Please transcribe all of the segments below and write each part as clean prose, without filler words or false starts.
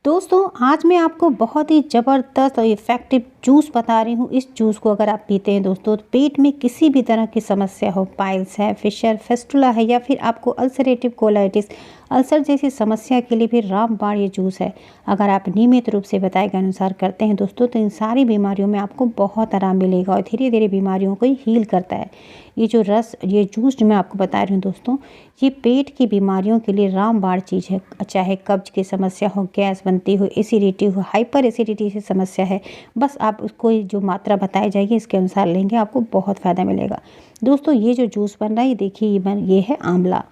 दोस्तों आज मैं आपको बहुत ही ज़बरदस्त और इफ़ेक्टिव जूस बता रही हूँ। इस जूस को अगर आप पीते हैं दोस्तों तो पेट में किसी भी तरह की समस्या हो, पाइल्स है, फिशर, फेस्टुला है या फिर आपको अल्सरेटिव कोलाइटिस, अल्सर जैसी समस्या के लिए भी रामबाण ये जूस है। अगर आप नियमित रूप से बताए गए अनुसार करते हैं दोस्तों तो इन सारी बीमारियों में आपको बहुत आराम मिलेगा और धीरे धीरे बीमारियों को हील करता है। ये जो ये जूस जो मैं आपको बता रही हूँ दोस्तों, ये पेट की बीमारियों के लिए रामबाण चीज़ है। चाहे कब्ज की समस्या हो, गैस बनती हो, एसिडिटी हो, हाइपर एसिडिटी की समस्या है, बस आप उसको जो मात्रा बताई जाएगी इसके अनुसार लेंगे, आपको बहुत फ़ायदा मिलेगा। दोस्तों ये जो जूस बन रहा है ये देखिए, ये है आंवला।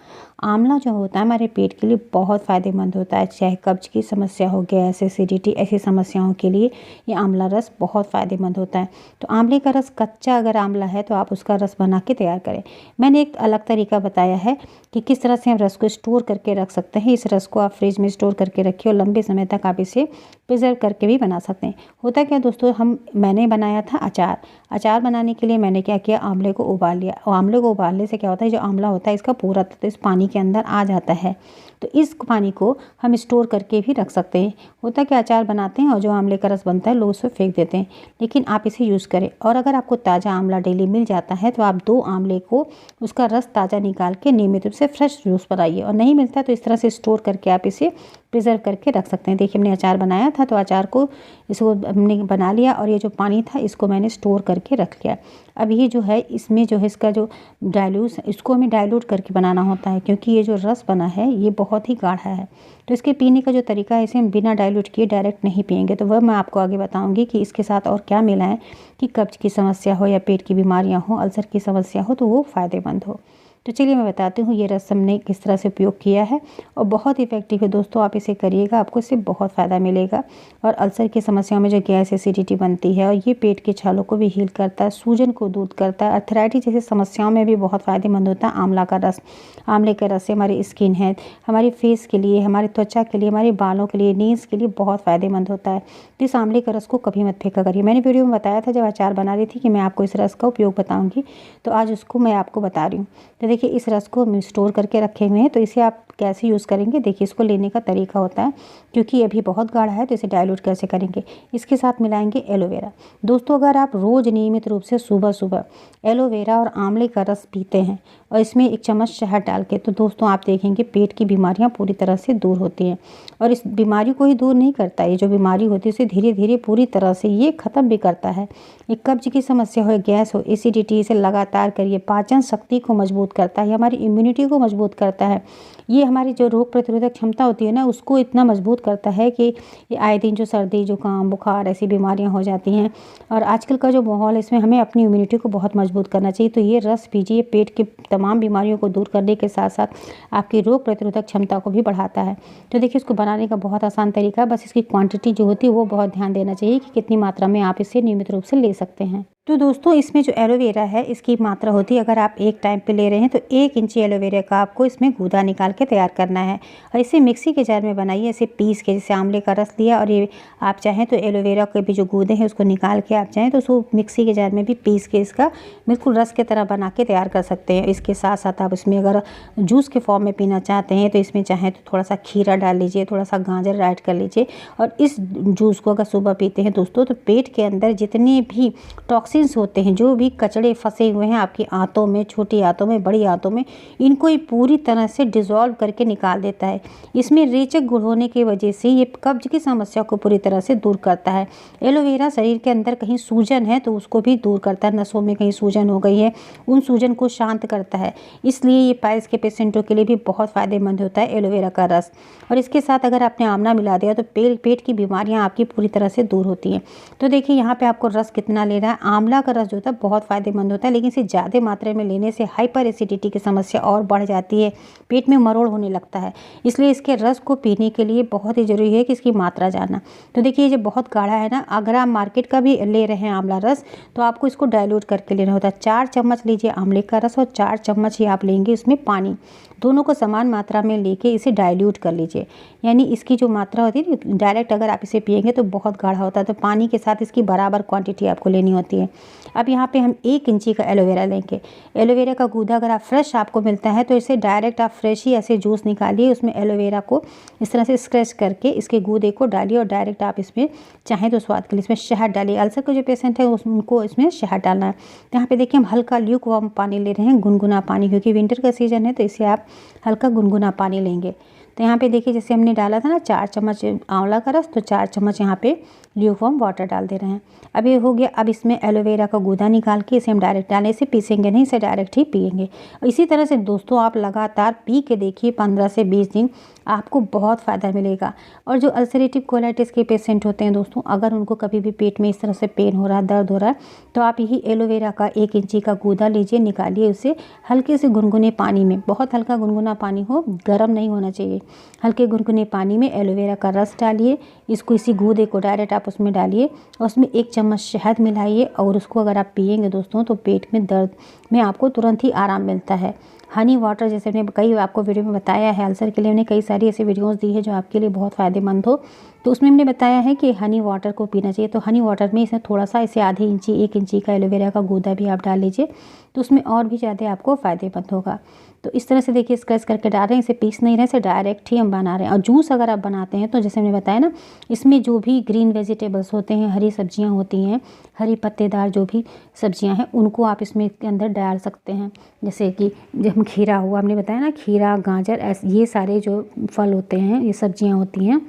आंवला जो होता है हमारे पेट के लिए बहुत फ़ायदेमंद होता है। चाहे कब्ज की समस्या हो, गैस, एसिडिटी ऐसी समस्याओं के लिए ये आंवला रस बहुत फ़ायदेमंद होता है। तो आंवले का रस कच्चा अगर आंवला है तो आप उसका रस बना के तैयार करें। मैंने एक अलग तरीका बताया है कि किस तरह से हम रस को स्टोर करके रख सकते हैं। इस रस को आप फ्रिज में स्टोर करके रखिए और लंबे समय तक आप इसे प्रिजर्व करके भी बना सकते हैं। होता क्या दोस्तों, मैंने बनाया था अचार। अचार बनाने के लिए मैंने क्या किया, आंवले को उबाल लिया। और आंवले को उबालने से क्या होता है, जो आंवला होता है इसका पूरा तत्व इस पानी के अंदर आ जाता है। तो इस पानी को हम स्टोर करके भी रख सकते हैं। होता क्या, अचार बनाते हैं और जो आंवले का रस बनता है लोग उसे फेंक देते हैं, लेकिन आप इसे यूज़ करें। और अगर आपको ताज़ा आंवला डेली मिल जाता है तो आप 2 आंवले को उसका रस ताज़ा निकाल के नियमित रूप से फ्रेश जूस बनाइए। और नहीं मिलता तो इस तरह से स्टोर करके आप इसे प्रिजर्व करके रख सकते हैं। देखिए हमने अचार बनाया था तो अचार को इसको हमने बना लिया और ये जो पानी था इसको मैंने स्टोर करके रख लिया। अब ये जो है इसमें जो है इसका जो डाइल्यूट इसको हमें डाइल्यूट करके बनाना होता है, क्योंकि ये जो रस बना है ये बहुत ही गाढ़ा है। तो इसके पीने का जो तरीका है, इसे हम बिना डाइल्यूट किए डायरेक्ट नहीं पिएंगे। तो वह मैं आपको आगे बताऊंगी कि इसके साथ और क्या मिलाएं कि कब्ज की समस्या हो या पेट की बीमारियां हो, अल्सर की समस्या हो तो वो फ़ायदेमंद हो। तो चलिए मैं बताती हूँ ये रस हमने किस तरह से उपयोग किया है और बहुत इफेक्टिव है दोस्तों। आप इसे करिएगा, आपको इससे बहुत फ़ायदा मिलेगा। और अल्सर की समस्याओं में जो गैस एसिडिटी बनती है और ये पेट के छालों को भी हील करता है, सूजन को दूर करता है, अर्थराइटिस जैसी समस्याओं में भी बहुत फ़ायदेमंद होता है आंवला का रस। आंवले के रस से हमारी स्किन है, हमारी फेस के लिए, हमारी त्वचा के लिए, हमारे बालों के लिए, नील्स के लिए बहुत फ़ायदेमंद होता है। तो इस आंवले का रस को कभी मत फेंका करिए। मैंने वीडियो में बताया था जब अचार बना रही थी कि मैं आपको इस रस का उपयोग बताऊँगी, तो आज उसको मैं आपको बता रही हूँ। तो देखिए इस रस को हम स्टोर करके रखे हुए हैं। तो इसे आप कैसे यूज़ करेंगे, देखिए इसको लेने का तरीका होता है, क्योंकि ये भी बहुत गाढ़ा है तो इसे डाइल्यूट कैसे करेंगे। इसके साथ मिलाएंगे एलोवेरा। दोस्तों अगर आप रोज़ नियमित रूप से सुबह सुबह एलोवेरा और आंवले का रस पीते हैं और इसमें 1 चम्मच शहद डाल के, तो दोस्तों आप देखेंगे पेट की बीमारियां पूरी तरह से दूर होती हैं। और इस बीमारी को ही दूर नहीं करता, ये जो बीमारी होती है इसे धीरे धीरे पूरी तरह से ये ख़त्म भी करता है। एक कब्ज की समस्या हो, गैस हो, एसिडिटी, इसे लगातार करिए। पाचन शक्ति को मजबूत करता है, हमारी इम्यूनिटी को मजबूत करता है। ये हमारी जो रोग प्रतिरोधक क्षमता होती है ना उसको इतना मजबूत करता है कि ये आए दिन जो सर्दी, जुकाम, बुखार ऐसी बीमारियां हो जाती हैं। और आजकल का जो माहौल है इसमें हमें अपनी इम्यूनिटी को बहुत मजबूत करना चाहिए। तो ये रस पीजिए, पेट की तमाम बीमारियों को दूर करने के साथ साथ आपकी रोग प्रतिरोधक क्षमता को भी बढ़ाता है। तो देखिए इसको बनाने का बहुत आसान तरीका है, बस इसकी क्वांटिटी जो होती है वो बहुत ध्यान देना चाहिए कि कितनी मात्रा में आप इसे नियमित रूप से ले सकते हैं। तो दोस्तों इसमें जो एलोवेरा है इसकी मात्रा होती है, अगर आप एक टाइम पे ले रहे हैं तो 1 इंची एलोवेरा का आपको इसमें गूदा निकाल के तैयार करना है। और इसे मिक्सी के जार में बनाइए, इसे पीस के, जैसे आंवले का रस लिया और ये आप चाहें तो एलोवेरा के भी जो गूदे हैं उसको निकाल के आप चाहें तो उसको मिक्सी के जार में भी पीस के इसका बिल्कुल रस की तरह बना के तैयार कर सकते हैं। इसके साथ साथ आप इसमें अगर जूस के फॉर्म में पीना चाहते हैं तो इसमें चाहें तो थोड़ा सा खीरा डाल लीजिए, थोड़ा सा गाजर ऐड कर लीजिए। और इस जूस को अगर सुबह पीते हैं दोस्तों तो पेट के अंदर जितने भी टॉक्सिन्स होते हैं, जो भी कचड़े फंसे हुए हैं आपकी आंतों में, छोटी आंतों में, बड़ी आंतों में, इनको ये पूरी तरह से डिसॉल्व करके निकाल देता है। इसमें रेचक गुण होने की वजह से ये कब्ज की समस्या को पूरी तरह से दूर करता है। एलोवेरा शरीर के अंदर कहीं सूजन है तो उसको भी दूर करता है, नसों में कहीं सूजन हो गई है उन सूजन को शांत करता है। इसलिए ये पाइल्स के पेशेंटों के लिए भी बहुत फ़ायदेमंद होता है एलोवेरा का रस। और इसके साथ अगर आपने आंवला मिला दिया तो पेट की बीमारियाँ आपकी पूरी तरह से दूर होती हैं। तो देखिए यहाँ पर आपको रस कितना लेना है। आंवला का रस जो होता है बहुत फ़ायदेमंद होता है, लेकिन इसे ज़्यादा मात्रा में लेने से हाइपर एसिडिटी की समस्या और बढ़ जाती है, पेट में मरोड़ होने लगता है। इसलिए इसके रस को पीने के लिए बहुत ही ज़रूरी है कि इसकी मात्रा जानना। तो देखिए ये बहुत गाढ़ा है ना, अगर आप मार्केट का भी ले रहे हैं आंवला रस तो आपको इसको डाइल्यूट करके लेना होता है। 4 चम्मच लीजिए आंवले का रस और 4 चम्मच ही आप लेंगे इसमें पानी। दोनों को समान मात्रा में लेके इसे डाइल्यूट कर लीजिए। यानी इसकी जो मात्रा होती है डायरेक्ट अगर आप इसे पिएंगे तो बहुत गाढ़ा होता है, तो पानी के साथ इसकी बराबर क्वांटिटी आपको लेनी होती है। अब यहाँ पे हम 1 इंची का एलोवेरा लेंगे। एलोवेरा का गूदा अगर आप फ्रेश आपको मिलता है तो इसे डायरेक्ट आप फ्रेश ही ऐसे जूस निकालिए, उसमें एलोवेरा को इस तरह से स्क्रैच करके इसके गूदे को डालिए और डायरेक्ट आप इसमें चाहें तो स्वाद के लिए इसमें शहद डालिए। अल्सर के जो पेशेंट है उनको इसमें शहद डालना है। तो यहाँ पे देखिए हम हल्का ल्यूक वार्म पानी ले रहे हैं, गुनगुना पानी, क्योंकि विंटर का सीजन है तो इसे आप हल्का गुनगुना पानी लेंगे। तो यहाँ पे देखिए जैसे हमने डाला था ना 4 चम्मच आंवला का रस, तो 4 चम्मच यहाँ पे ल्यूकवार्म वाटर डाल दे रहे हैं। अब ये हो गया। अब इसमें एलोवेरा का गूदा निकाल के इसे हम डायरेक्ट डालें, इसे पीसेंगे नहीं, इसे डायरेक्ट ही पिएंगे। इसी तरह से दोस्तों आप लगातार पी के देखिए 15 से 20 दिन, आपको बहुत फ़ायदा मिलेगा। और जो अल्सरेटिव कोलाइटिस के पेशेंट होते हैं दोस्तों, अगर उनको कभी भी पेट में इस तरह से पेन हो रहा है, दर्द हो रहा है, तो आप यही एलोवेरा का 1 इंची का गूदा लीजिए, निकालिए उसे हल्के से गुनगुने पानी में, बहुत हल्का गुनगुना पानी हो, गर्म नहीं होना चाहिए, हल्के गुनगुने पानी में एलोवेरा का रस डालिए, इसको इसी गूदे को डायरेक्ट आप उसमें डालिए और उसमें 1 चम्मच शहद मिलाइए और उसको अगर आप पिएंगे दोस्तों तो पेट में दर्द में आपको तुरंत ही आराम मिलता है। हनी वाटर जैसे मैंने कई आपको वीडियो में बताया है, अल्सर के लिए मैंने कई सारी ऐसी वीडियोस दी है जो आपके लिए बहुत फ़ायदेमंद हो, तो उसमें हमने बताया है कि हनी वाटर को पीना चाहिए। तो हनी वाटर में इसमें थोड़ा सा इसे आधी इंची 1 इंची का एलोवेरा का गूदा भी आप डाल लीजिए, तो उसमें और भी ज़्यादा आपको फ़ायदेमंद होगा। तो इस तरह से देखिए स्क्रैच करके डाल रहे हैं, इसे पीस नहीं रहे, इसे डायरेक्ट ही हम बना रहे हैं। और जूस अगर आप बनाते हैं तो जैसे मैंने बताया ना, इसमें जो भी ग्रीन वेजिटेबल्स होते हैं, हरी सब्जियां होती हैं, हरी पत्तेदार जो भी सब्जियां हैं, उनको आप इसमें के अंदर डाल सकते हैं। जैसे कि जब खीरा हुआ, हमने बताया ना, खीरा, गाजर, ऐसे ये सारे जो फल होते हैं, ये सब्जियाँ होती हैं,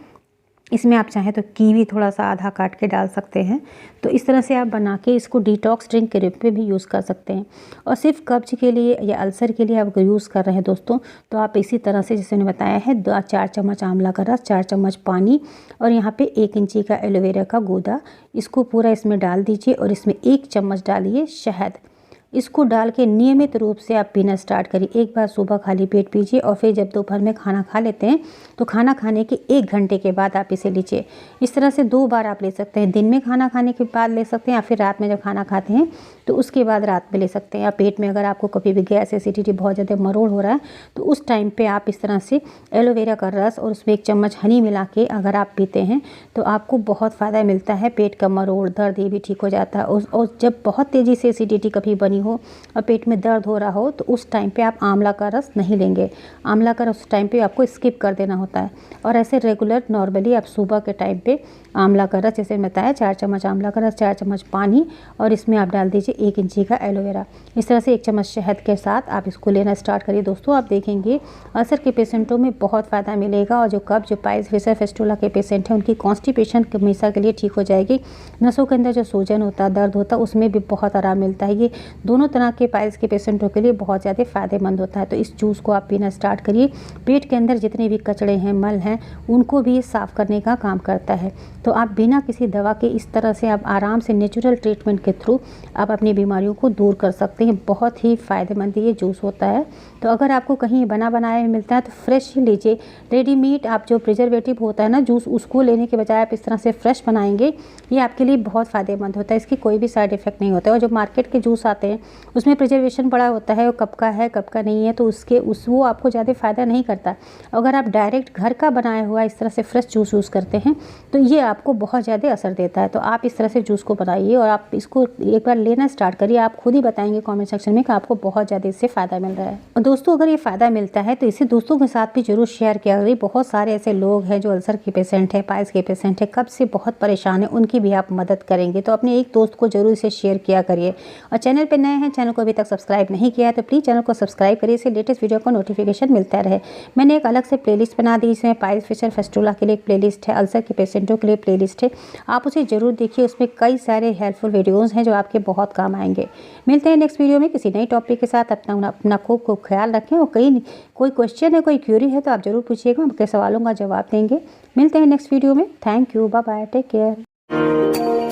इसमें आप चाहें तो कीवी थोड़ा सा आधा काट के डाल सकते हैं। तो इस तरह से आप बना के इसको डिटॉक्स ड्रिंक के रूप में भी यूज़ कर सकते हैं। और सिर्फ कब्ज के लिए या अल्सर के लिए आप यूज़ कर रहे हैं दोस्तों, तो आप इसी तरह से जैसे मैंने बताया है 4 चम्मच आंवला का रस, 4 चम्मच पानी और यहाँ पे 1 इंची का एलोवेरा का गूदा, इसको पूरा इसमें डाल दीजिए और इसमें 1 चम्मच डालिए शहद। इसको डाल के नियमित रूप से आप पीना स्टार्ट करिए। एक बार सुबह खाली पेट पीजिए और फिर जब दोपहर में खाना खा लेते हैं तो खाना खाने के 1 घंटे के बाद आप इसे लीजिए। इस तरह से 2 बार आप ले सकते हैं, दिन में खाना खाने के बाद ले सकते हैं या फिर रात में जब खाना खाते हैं तो उसके बाद रात में ले सकते हैं। या पेट में अगर आपको कभी भी गैस, एसिडिटी बहुत ज़्यादा मरोड़ हो रहा है तो उस टाइम पर आप इस तरह से एलोवेरा का रस और उसमें 1 चम्मच हनी मिला के अगर आप पीते हैं तो आपको बहुत फ़ायदा मिलता है। पेट का मरोड़, दर्द ये भी ठीक हो जाता है। और जब बहुत तेज़ी से एसिडिटी कभी बनी हो और पेट में दर्द हो रहा हो तो उस टाइम पे आप आंवला का रस नहीं लेंगे। आंवला का रस उस टाइम पे आपको स्किप कर देना होता है। और ऐसे रेगुलर नॉर्मली आप सुबह के टाइम पे आंवला का रस, जैसे बताया 4 चम्मच आंवला का रस, 4 चम्मच पानी और इसमें आप डाल दीजिए 1 इंची का एलोवेरा। इस तरह से 1 चम्मच शहद के साथ आप इसको लेना स्टार्ट करिए दोस्तों। आप देखेंगे अल्सर के पेशेंटों में बहुत फ़ायदा मिलेगा। और जो कब्ज, जो पाइल्स, फिशर, फिस्टुला के पेशेंट हैं, उनकी कॉन्स्टिपेशन हमेशा के लिए ठीक हो जाएगी। नसों के अंदर जो सूजन होता है, दर्द होता है, उसमें भी बहुत आराम मिलता है। ये दोनों तरह के पाइल्स के पेशेंटों के लिए बहुत ज़्यादा फ़ायदेमंद होता है। तो इस जूस को आप पीना स्टार्ट करिए। पेट के अंदर जितने भी कचड़े हैं, मल हैं, उनको भी साफ़ करने का काम करता है। तो आप बिना किसी दवा के इस तरह से आप आराम से नेचुरल ट्रीटमेंट के थ्रू आप अपनी बीमारियों को दूर कर सकते हैं। बहुत ही फ़ायदेमंद ये जूस होता है। तो अगर आपको कहीं बना बनाया मिलता है तो फ्रेश ही लीजिए। रेडीमेड आप जो प्रिजर्वेटिव होता है ना जूस, उसको लेने के बजाय आप इस तरह से फ्रेश बनाएंगे, ये आपके लिए बहुत फ़ायदेमंद होता है। इसकी कोई भी साइड इफ़ेक्ट नहीं होता है। और जो मार्केट के जूस आते हैं उसमें प्रिजर्वेशन बड़ा होता है, वो कब का है कब का नहीं है, तो वो आपको ज़्यादा फ़ायदा नहीं करता। अगर आप डायरेक्ट घर का बनाया हुआ इस तरह से फ्रेश जूस यूज़ करते हैं तो ये आपको बहुत ज़्यादा असर देता है। तो आप इस तरह से जूस को बनाइए और आप इसको एक बार लेना स्टार्ट करिए। आप खुद ही बताएंगे कमेंट सेक्शन में कि आपको बहुत ज़्यादा इससे फ़ायदा मिल रहा है। और दोस्तों अगर ये फ़ायदा मिलता है तो इसे दोस्तों के साथ भी जरूर शेयर किया करिए। बहुत सारे ऐसे लोग हैं जो अल्सर के पेशेंट हैं, पाइल्स के पेशेंट हैं, कब्ज से बहुत परेशान है, उनकी भी आप मदद करेंगे। तो अपने एक दोस्त को जरूर इसे शेयर किया करिए। और चैनल पर नए हैं, चैनल को अभी तक सब्सक्राइब नहीं किया है तो प्लीज़ चैनल को सब्सक्राइब करिए, इससे लेटेस्ट वीडियो को नोटिफिकेशन मिलता रहे। मैंने एक अलग से प्लेलिस्ट बना दी, इसमें पाइल्स, फिशर, फिस्टुला के लिए एक प्लेलिस्ट है, अल्सर के पेशेंटों के लिए प्लेलिस्ट है, आप उसे ज़रूर देखिए। उसमें कई सारे हेल्पफुल वीडियोस हैं जो आपके बहुत काम आएंगे। मिलते हैं नेक्स्ट वीडियो में किसी नई टॉपिक के साथ। अपना खूब ख्याल रखें। और कोई क्वेश्चन है, कोई क्यूरी है तो आप ज़रूर पूछिएगा, हम आपके सवालों का जवाब देंगे। मिलते हैं नेक्स्ट वीडियो में। Thank you, bye bye, take care.